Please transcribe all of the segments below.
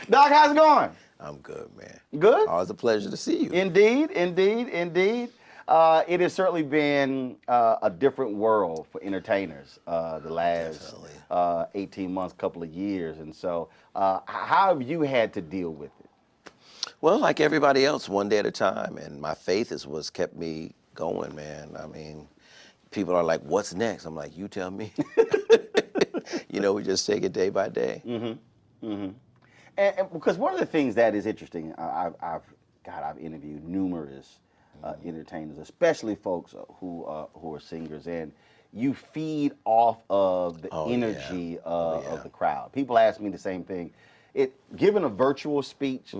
Doc, how's it going? I'm good, man. Good? Always a pleasure to see you. Indeed, indeed, indeed. It has certainly been a different world for entertainers the last 18 months, couple of years. And so how have you had to deal with it? Well, like everybody else, one day at a time. And my faith is what's kept me going, man. I mean, people are like, what's next? I'm like, you tell me. You know, we just take it day by day. Mm-hmm. Mm-hmm. And because one of the things that is interesting, I've interviewed numerous entertainers, especially folks who are singers, and you feed off of the energy of the crowd. People ask me the same thing. Given a virtual speech,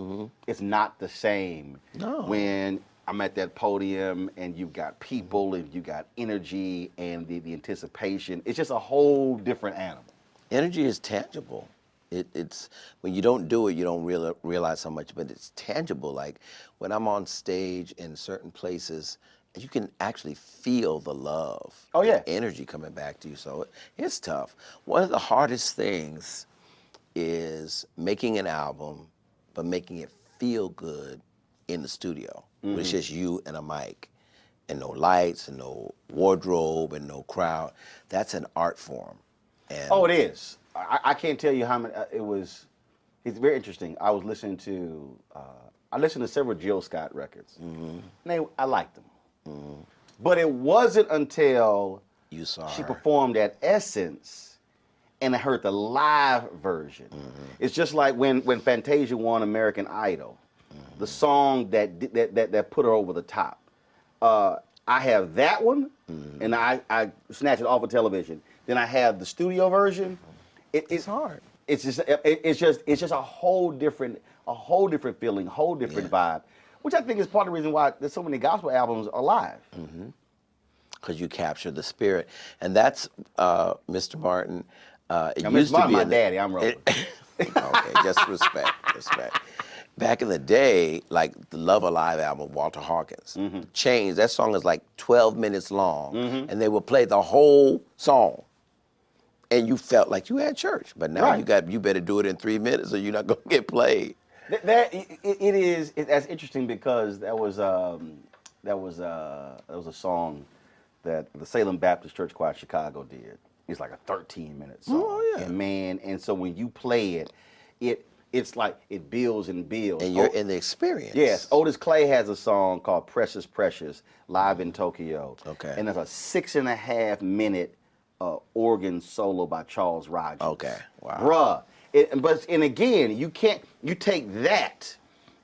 it's not the same when I'm at that podium and you've got people and you got energy and the anticipation. It's just a whole different animal. Energy is tangible. It's when you don't do it, you don't realize how much, but it's tangible. Like when I'm on stage in certain places, you can actually feel the love, the energy coming back to you. So it's tough. One of the hardest things is making an album, but making it feel good in the studio. When it's just you and a mic, and no lights, and no wardrobe, and no crowd. That's an art form. And it is. I can't tell you how many. It's very interesting. I was listening to. I listened to several Jill Scott records. And I liked them. But it wasn't until she performed at Essence, and I heard the live version. It's just like when Fantasia won American Idol, the song that put her over the top. I have that one, and I snatched it off of television. Then I have the studio version. It's hard. It's just a whole different feeling, whole different vibe, which I think is part of the reason why there's so many gospel albums alive. Because you capture the spirit, and that's Mr. Martin. It used to be my daddy. I'm Roland. Okay, just respect. Back in the day, like the Love Alive album, Walter Hawkins, Chains. That song is like 12 minutes long, and they would play the whole song. And you felt like you had church, but now you better do it in 3 minutes, or you're not gonna get played. That's interesting because that was a song that the Salem Baptist Church Choir Chicago did. It's like a 13-minute song. Oh yeah. And man, and so when you play it's like it builds and builds. And you're in the experience. Yes, Otis Clay has a song called "Precious Precious" live in Tokyo. Okay. And there's a 6.5-minute organ solo by Charles Rogers. Okay, wow. Bruh, and again, you take that,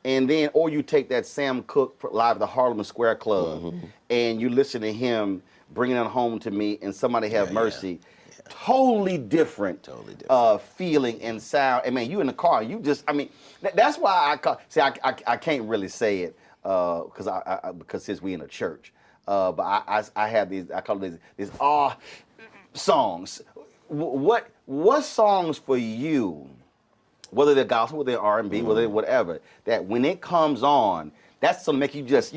and then, or you take that Sam Cooke live at the Harlem Square Club, and you listen to him bringing it home to me, and Somebody Have Mercy. Yeah. Totally different feeling and sound. And man, you in the car, you just, I mean, that's why I can't really say it because since we in a church, but I have these, I call it these songs. What songs for you, whether they're gospel, whether they're R&B, whether they're whatever, that when it comes on, that's gonna make you just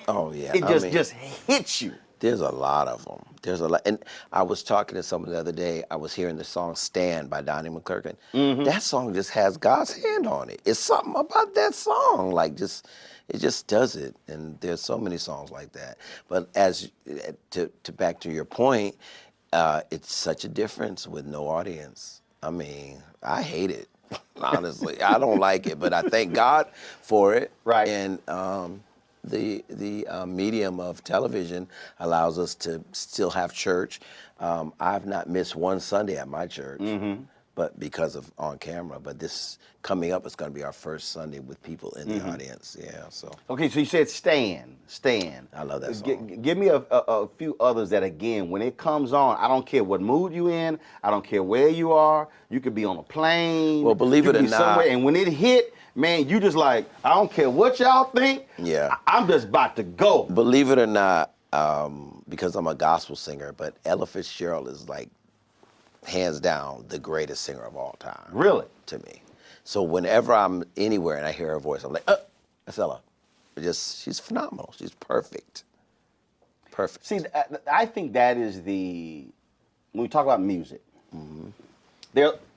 oh yeah, it just hits you. There's a lot of them. There's a lot, and I was talking to someone the other day. I was hearing the song "Stand" by Donnie McClurkin. That song just has God's hand on it. It's something about that song, like it just does it. And there's so many songs like that. But as to back to your point, it's such a difference with no audience. I mean, I hate it, honestly. I don't like it, but I thank God for it. Right. And the medium of television allows us to still have church. I've not missed one Sunday at my church, but because of on camera. But this coming up is going to be our first Sunday with people in the audience. Yeah. So. Okay, so you said Stand. I love that song. Give me a few others that, again, when it comes on, I don't care what mood you in. I don't care where you are. You could be on a plane. Well, believe it or not, somewhere, and when it hit, man, you just like, I don't care what y'all think. Yeah. I'm just about to go. Believe it or not, because I'm a gospel singer, but Ella Fitzgerald is like, hands down, the greatest singer of all time. Really? To me. So whenever I'm anywhere and I hear her voice, I'm like, that's Ella. She's phenomenal. She's perfect. Perfect. See, I think that is when we talk about music,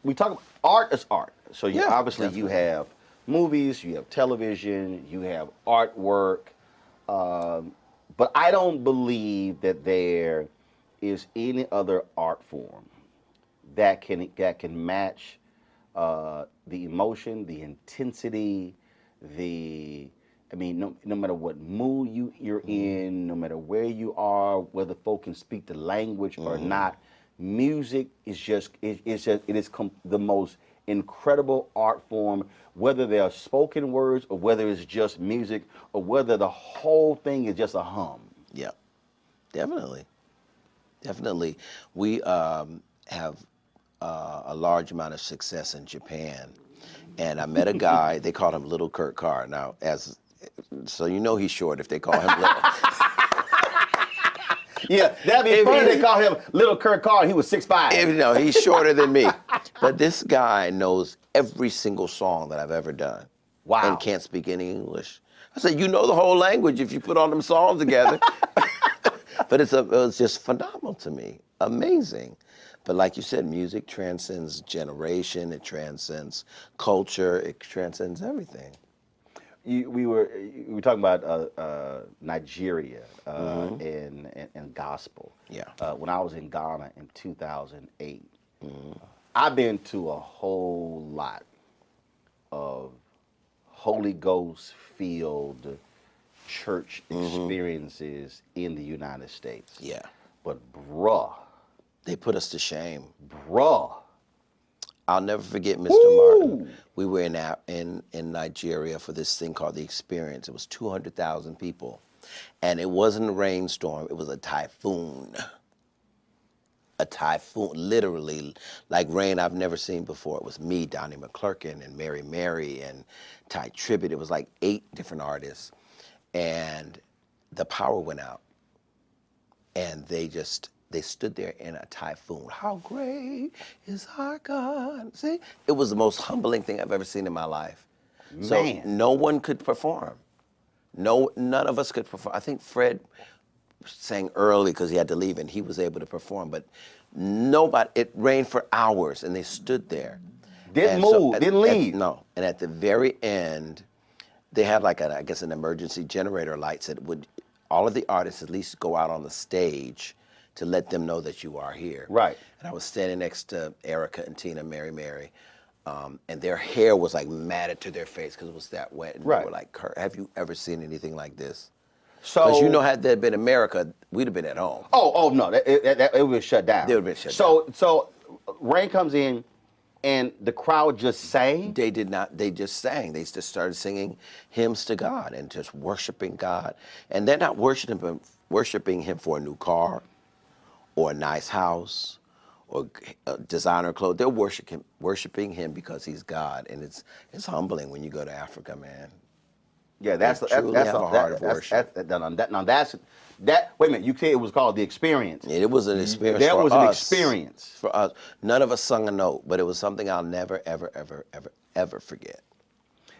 we talk about art is art. So you Yeah, obviously you definitely. have movies, you have television, you have artwork, but I don't believe that there is any other art form that can match the emotion, the intensity, the I mean, no matter what mood you're in, no matter where you are, whether folk can speak the language or not, music is the most incredible art form. Whether they are spoken words or whether it's just music or whether the whole thing is just a hum. Yeah, definitely. Definitely. We have a large amount of success in Japan. And I met a guy, they called him Little Kurt Carr. Now, so you know he's short if they call him Little. Yeah, that'd be funny. They call him Little Kurt Carr. And he was 6'5". No, he's shorter than me. But this guy knows every single song that I've ever done. Wow. And can't speak any English. I said, you know the whole language if you put all them songs together. But it was just phenomenal to me, amazing. But like you said, music transcends generation, it transcends culture, it transcends everything. We were talking about Nigeria and gospel. Yeah. When I was in Ghana in 2008, I've been to a whole lot of Holy Ghost filled church experiences in the United States. Yeah. But bruh, They put us to shame. bruh. I'll never forget Mr. Woo! Martin. We were in Nigeria for this thing called The Experience. It was 200,000 people. And it wasn't a rainstorm, it was a typhoon. A typhoon, literally, like rain I've never seen before. It was me, Donnie McClurkin, and Mary Mary, and Ty Tribbett. It was like 8 different artists. And the power went out. And they stood there in a typhoon. How great is our God? See, it was the most humbling thing I've ever seen in my life. So Man. no one could perform. None of us could perform. I think Fred sang early because he had to leave and he was able to perform, but nobody, it rained for hours and they stood there. Didn't move, didn't leave. No, and at the very end, they had like I guess an emergency generator light that would, all of the artists at least go out on the stage to let them know that you are here. Right. And I was standing next to Erica and Tina, Mary Mary, and their hair was like matted to their face because it was that wet. And Right. they were like, Kurt, have you ever seen anything like this? So Because you know, had that been America, we'd have been at home. Oh no, it was shut down. They would've been shut down. So rain comes in, and the crowd just sang. They did not, they just sang. They just started singing hymns to God and just worshiping God. And they're not worshiping him for a new car or a nice house or designer clothes. They're worshiping him because he's God. And it's humbling when you go to Africa, man. Yeah, that's Wait a minute, you said it was called The Experience. It was an experience That for was us. an experience. For us. None of us sung a note, but it was something I'll never, ever, ever, ever, ever forget.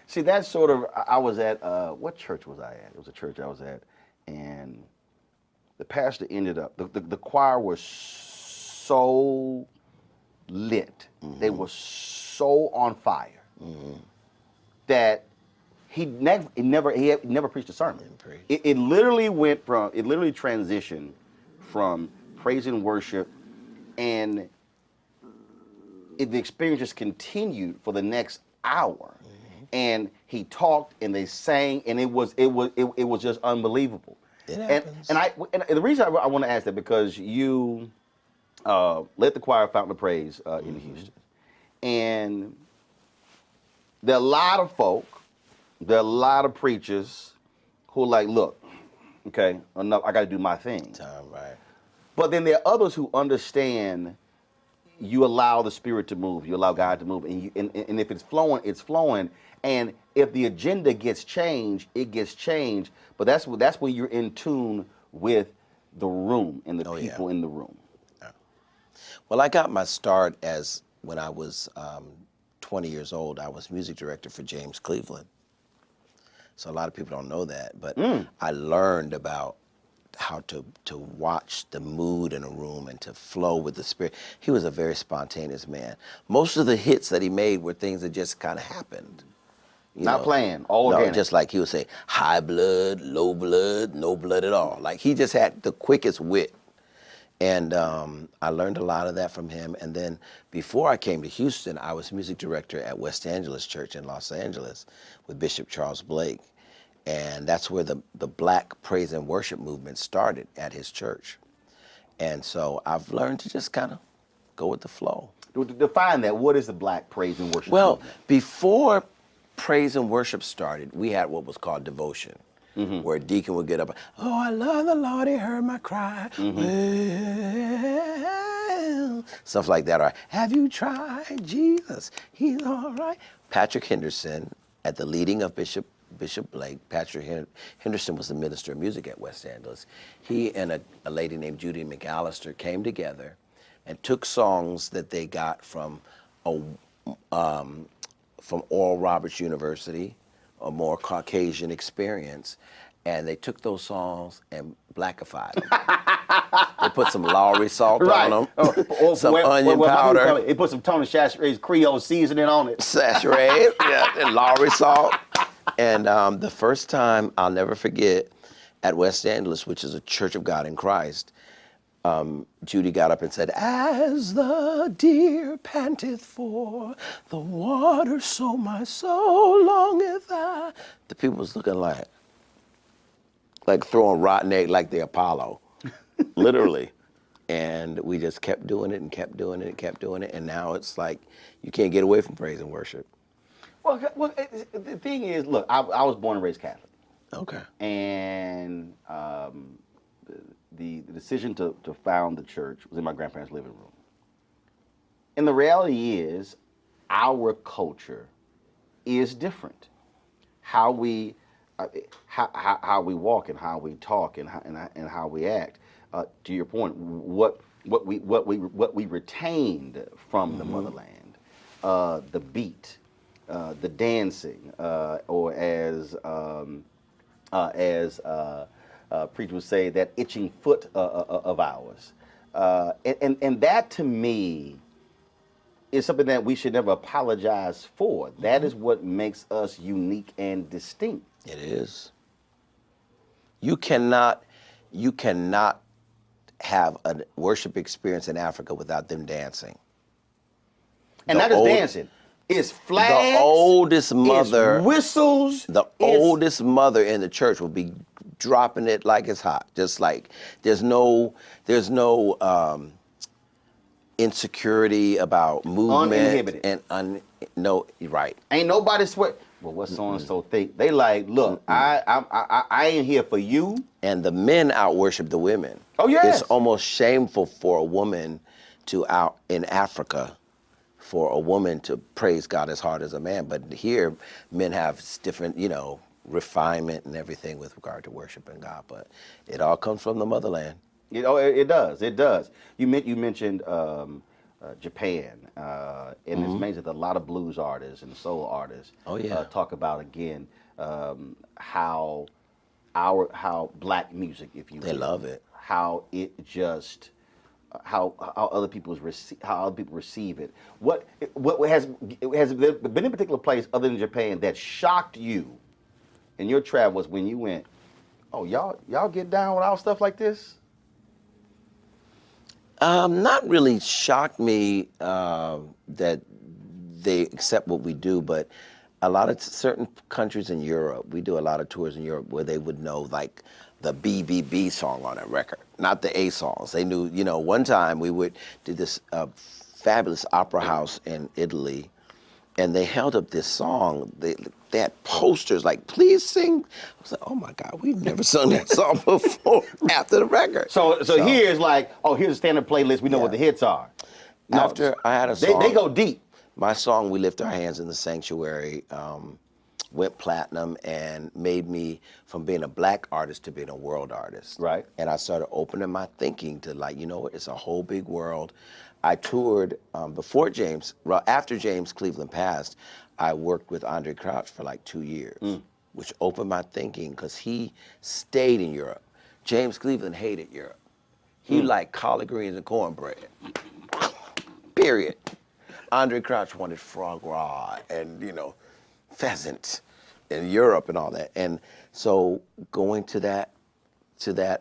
See, that's sort of, I was at, what church was I at? It was a church I was at, and the pastor ended up, the choir was so lit, they were so on fire, that he never preached a sermon. It literally transitioned from praise and worship, and the experience just continued for the next hour. And he talked, and they sang, and it was just unbelievable. It happens. And the reason I want to ask that, because you led the choir Fountain of Praise in Houston, and there are a lot of folk. There are a lot of preachers who are like, look, okay, enough, I got to do my thing. Right. But then there are others who understand you allow the Spirit to move, you allow God to move, and if it's flowing, it's flowing. And if the agenda gets changed, it gets changed. But that's when you're in tune with the room and the people in the room. Yeah. Well, I got my start when I was 20 years old. I was music director for James Cleveland. So a lot of people don't know that, but I learned about how to watch the mood in a room and to flow with the spirit. He was a very spontaneous man. Most of the hits that he made were things that just kind of happened. Not planned, all no, organic. just like he would say, high blood, low blood, no blood at all. Like he just had the quickest wit. And I learned a lot of that from him. And then before I came to Houston, I was music director at West Angeles Church in Los Angeles with Bishop Charles Blake. And that's where the Black praise and worship movement started at his church. And so I've learned to just kind of go with the flow. Define that. What is the Black praise and worship Well, movement? before praise and worship started, we had what was called devotion. Where a deacon would get up, oh, I love the Lord, he heard my cry. Well, stuff like that. Or, have you tried Jesus? He's all right. Patrick Henderson, at the leading of Bishop Blake, Patrick Henderson was the minister of music at West Angeles. He and a lady named Judy McAllister came together and took songs that they got from Oral Roberts University, a more Caucasian experience, and they took those songs and blackified them. They put some Lowry salt on them, some onion powder. They put some Tony Chachere's Creole seasoning on it. Chachere's, yeah, and Lowry salt. And the first time, I'll never forget, at West Angeles, which is a Church of God in Christ, Judy got up and said, as the deer panteth for the water, so my soul longeth I. The people was looking like throwing rotten egg like the Apollo, literally. And we just kept doing it and kept doing it and kept doing it. And now it's like you can't get away from praise and worship. Well, the thing is, look, I was born and raised Catholic. Okay. And the decision to found the church was in my grandparents' living room. And the reality is, our culture is different. How we walk and how we talk and how we act. To your point, what we retained from the motherland, the beat, the dancing, or as preachers would say, that itching foot of ours, and that to me is something that we should never apologize for. That is what makes us unique and distinct. It is. You cannot have a worship experience in Africa without them dancing. And not just dancing. It's flags. The oldest mother. It's whistles. The oldest mother in the church will be dropping it like it's hot. Just like there's no insecurity about movement. Uninhibited. And no, right. Ain't nobody swear. Well, what so and so think? They like, look, I ain't here for you. And the men out worship the women. Oh yes. It's almost shameful for a woman in Africa, for a woman to praise God as hard as a man. But here, men have different, refinement and everything with regard to worshiping God. But it all comes from the motherland. It does. It does. You mentioned Japan, and it's amazing that a lot of blues artists and soul artists talk about again how black music, if you will, they love it, how it just how other people receive it. What has there been a particular place other than Japan that shocked you in your travels when you went, oh y'all get down with our stuff like this? Not really shocked me that they accept what we do, but a lot of certain countries in Europe, we do a lot of tours in Europe where they would know like the BBB song on a record, not the A songs. They knew, one time we did this fabulous opera house in Italy, and they held up this song. They had posters like, please sing. I was like, oh my God, we've never sung that song before after the record. So here's like, here's a standard playlist. We know what the hits are. No, after I had a song. They go deep. My song, We Lift Our Hands in the Sanctuary, went platinum and made me from being a black artist to being a world artist. Right. And I started opening my thinking to like, it's a whole big world. I toured after James Cleveland passed, I worked with Andre Crouch for like 2 years, which opened my thinking because he stayed in Europe. James Cleveland hated Europe. He liked collard greens and cornbread. Period. Andre Crouch wanted foie gras and, pheasant in Europe and all that. And so going to that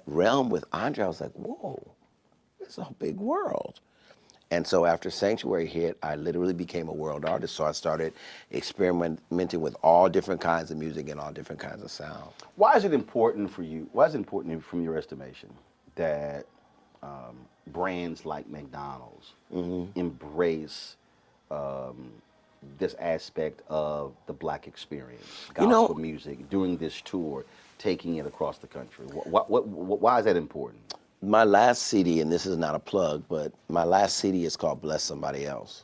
realm with Andre, I was like, whoa, it's a big world. And so after Sanctuary hit, I literally became a world artist. So I started experimenting with all different kinds of music and all different kinds of sound. Why is it important for you? Why is it important from your estimation that brands like McDonald's embrace this aspect of the Black experience, gospel music, doing this tour, taking it across the country? Why is that important? My last CD, and this is not a plug, but my last CD is called Bless Somebody Else.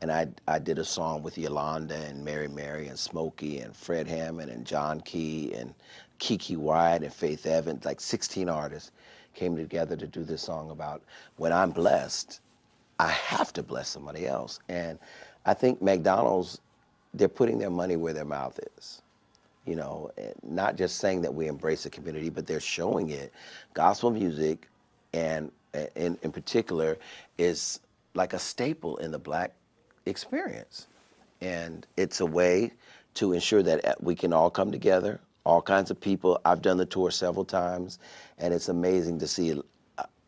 And I did a song with Yolanda and Mary and Smokey and Fred Hammond and John Key and Kiki Wyatt and Faith Evans, like 16 artists came together to do this song about when I'm blessed, I have to bless somebody else. And I think McDonald's, they're putting their money where their mouth is. Not just saying that we embrace the community, but they're showing it. Gospel music, and in particular, is like a staple in the Black experience. And it's a way to ensure that we can all come together, all kinds of people. I've done the tour several times, and it's amazing to see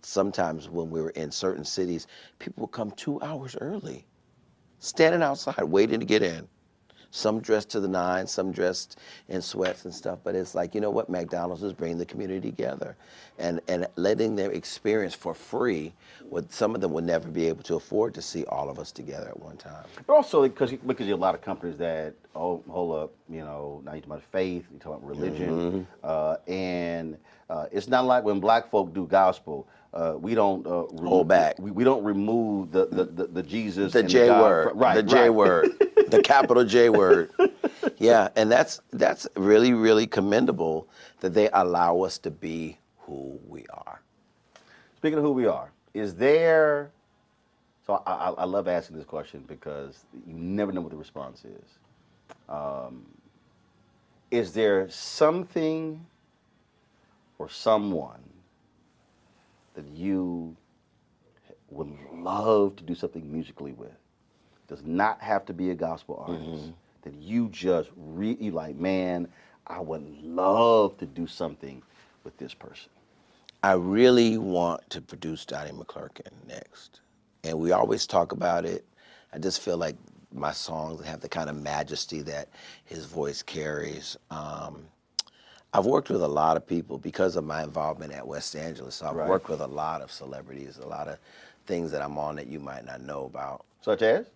sometimes when we were in certain cities, people will come 2 hours early, standing outside waiting to get in. Some dressed to the nines, some dressed in sweats and stuff, but it's like, you know what, McDonald's is bringing the community together and letting them experience for free what some of them would never be able to afford to see all of us together at one time. But also because you have a lot of companies that, hold up, now you're talking about faith, you're talking about religion, and it's not like when Black folk do gospel, we don't hold back. We don't remove the Jesus, the and J the word, right, the J right. word, the capital J word. Yeah, and that's really, really commendable that they allow us to be who we are. Speaking of who we are, is there? So I love asking this question because you never know what the response is. Is there something or someone that you would love to do something musically with? Does not have to be a gospel artist. That you just really like, man, I would love to do something with this person. I really want to produce Donnie McClurkin next. And we always talk about it. I just feel like my songs have the kind of majesty that his voice carries. I've worked with a lot of people because of my involvement at West Angeles. So I've worked with a lot of celebrities, a lot of things that I'm on that you might not know about. Such as?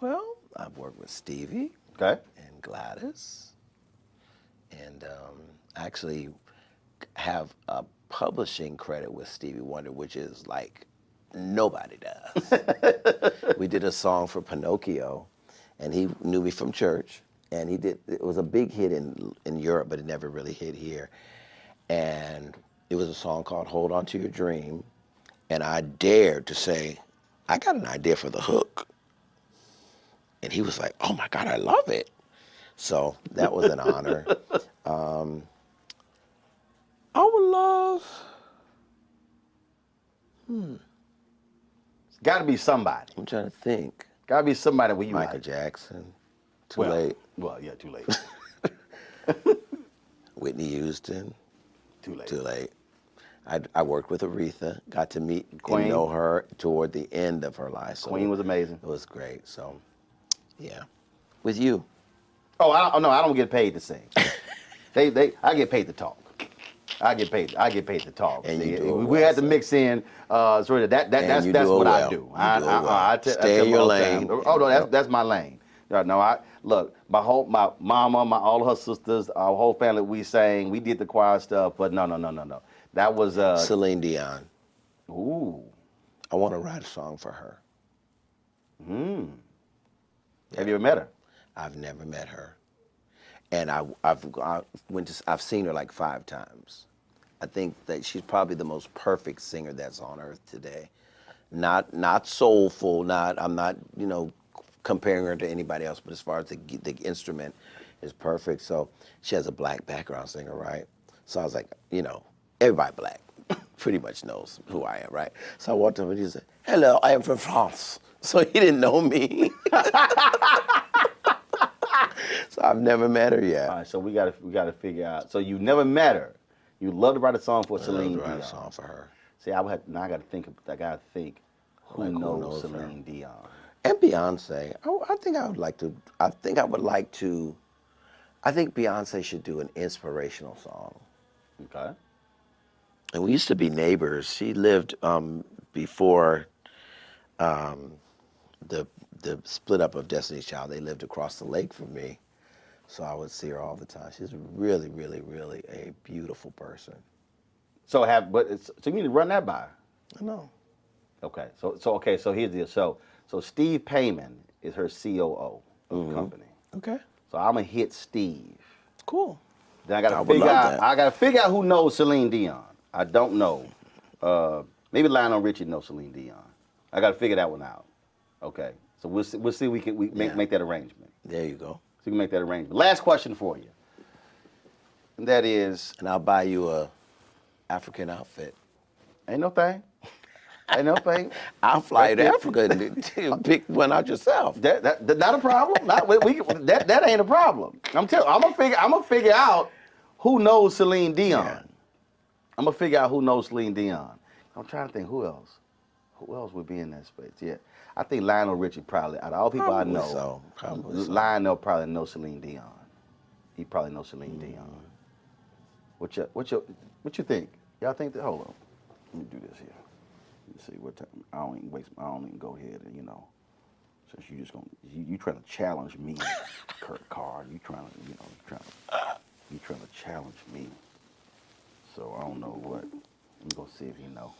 Well, I've worked with Stevie. Okay. And Gladys. And actually have a publishing credit with Stevie Wonder, which is like nobody does. We did a song for Pinocchio, and he knew me from church. And it was a big hit in Europe, but it never really hit here. And it was a song called Hold On to Your Dream. And I dared to say, I got an idea for the hook. And he was like, oh my God, I love it. So that was an honor. I would love, It's got to be somebody. I'm trying to think. Got to be somebody where you Michael like. Jackson, too late. Well, yeah, too late. Whitney Houston, Too late. too late. I worked with Aretha, got to meet Queen. and know her toward the end of her life. So Queen was amazing. it was great. So, yeah. With you. Oh, no, I don't get paid to sing. I get paid to talk. I get paid to talk. And See, you do it we well, had to so. mix in sort of that's you do it what I well. do. You do it well. I Stay tell in your all the lane. time. Oh no, that's my lane. No, look, my mama, all her sisters, our whole family, we sang, we did the choir stuff, but no. That was Celine Dion. ooh. I want to write a song for her. Have you ever met her? I've never met her. And I've seen her like 5 times. I think that she's probably the most perfect singer that's on earth today. Not soulful, I'm not, comparing her to anybody else, but as far as the instrument is perfect. So she has a Black background singer, right? So I was like, everybody black pretty much knows who I am, right? So I walked up and he said, "Hello, I am from France." So he didn't know me. So I've never met her yet. All right, so we gotta figure out. So you never met her. You love to write a song for Celine Dion. Write a song for her. See, I gotta think who knows Celine Dion. And Beyonce. I think I would like to. I think Beyonce should do an inspirational song. Okay. And we used to be neighbors. She lived before the split up of Destiny's Child. They lived across the lake from me, so I would see her all the time. She's really, really, really a beautiful person. So you need to run that by her. I know. Okay. So here's the deal. So Steve Payman is her COO of the company. Okay. So I'm gonna hit Steve. Cool. Then I gotta figure out who knows Celine Dion. I don't know. Maybe Lionel Richie knows Celine Dion. I gotta figure that one out. Okay. So we'll see. We can make that arrangement. There you go. So we can make that arrangement. Last question for you. And that is. And I'll buy you a African outfit. Ain't no thing. Ain't no thing. I'll fly you to Africa and pick one out yourself. That not a problem. That ain't a problem. I'm gonna figure out who knows Celine Dion. Yeah. I'm gonna figure out who knows Celine Dion. I'm trying to think who else. Who else would be in that space? Yeah, I think Lionel Richie probably. Out of all people Probably I know, so. Probably so. Lionel probably knows Celine Dion. He probably knows Celine Dion. What you think? Y'all think that? Hold on. Let me do this here. Let me see what time. I don't even go ahead and since you trying to challenge me, Kurt Carr. You trying to challenge me. So I don't know what. Let me go see if you know.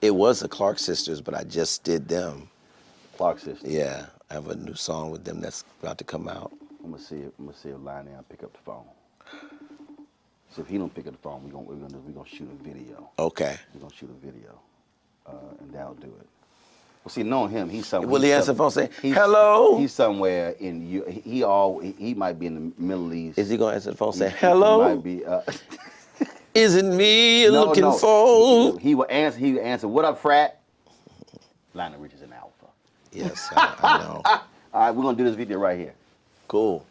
It was the Clark sisters, but I just did them. Clark sisters. Yeah, I have a new song with them that's about to come out. I'm gonna see if Lonnie pick up the phone. So if he don't pick up the phone, we're gonna shoot a video. Okay. We're gonna shoot a video, and that'll do it. Well, see, knowing him, he's somewhere. Will he answer the phone saying, "Hello"? He's somewhere in he might be in the Middle East. Is he gonna answer the phone saying, "Hello"? He might be. Is it me you're looking no. for? He will answer. He will answer. What up, frat? Lionel Richie's an alpha. Yes, I know. All right, we're gonna do this video right here. Cool.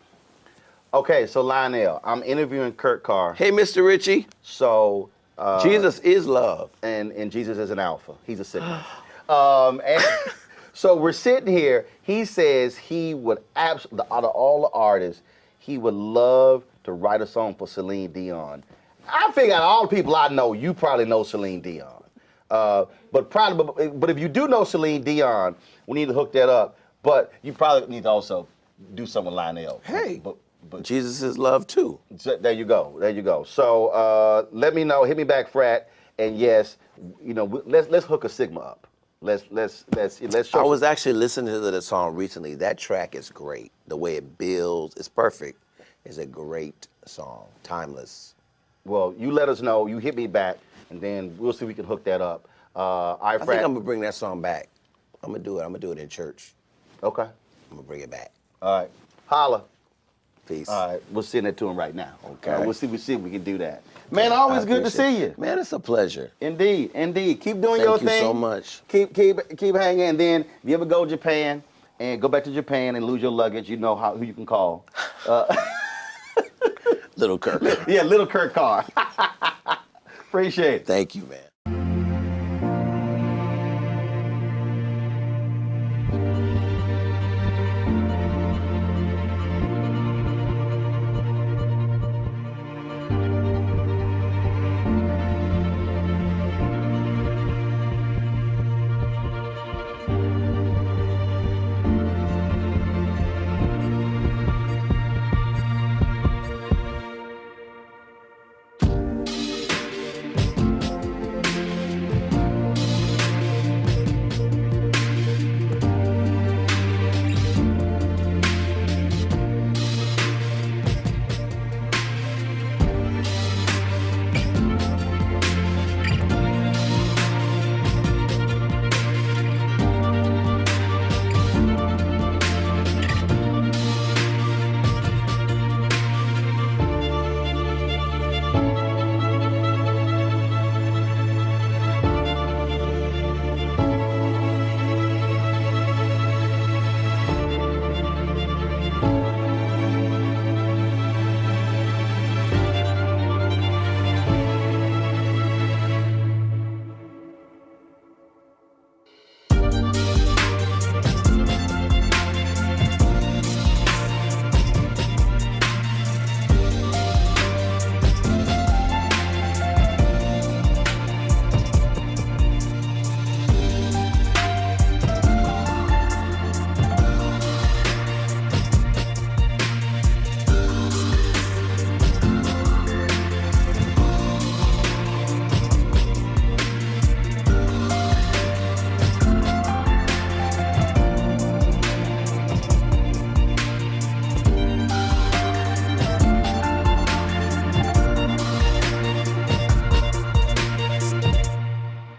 Okay, so Lionel, I'm interviewing Kurt Carr. Hey, Mr. Richie. So Jesus is love. And Jesus is an alpha. He's a Sigma. And so we're sitting here. He says he would absolutely, out of all the artists, he would love to write a song for Celine Dion. I figure out all the people I know, you probably know Celine Dion. But if you do know Celine Dion, we need to hook that up. But you probably need to also do something with Lionel. Hey, but Jesus is love too. So there you go. So let me know. Hit me back, frat. And yes, let's hook a Sigma up. Let's show. I was actually listening to the song recently. That track is great. The way it builds, it's perfect. It's a great song, timeless. Well, you let us know. You hit me back, and then we'll see if we can hook that up. I think I'm gonna bring that song back. I'm gonna do it. I'm gonna do it in church. Okay. I'm gonna bring it back. All right. Holla. Peace. All right. We'll send it to him right now. Okay. We'll see if we can do that. Man, always good to see you. Man, it's a pleasure. Indeed. Keep doing your thing. Thank you so much. Keep hanging. And then if you ever go to Japan and go back to Japan and lose your luggage, you know who you can call. Little Kirk. Yeah, little Kurt Carr. Appreciate it. Thank you, man.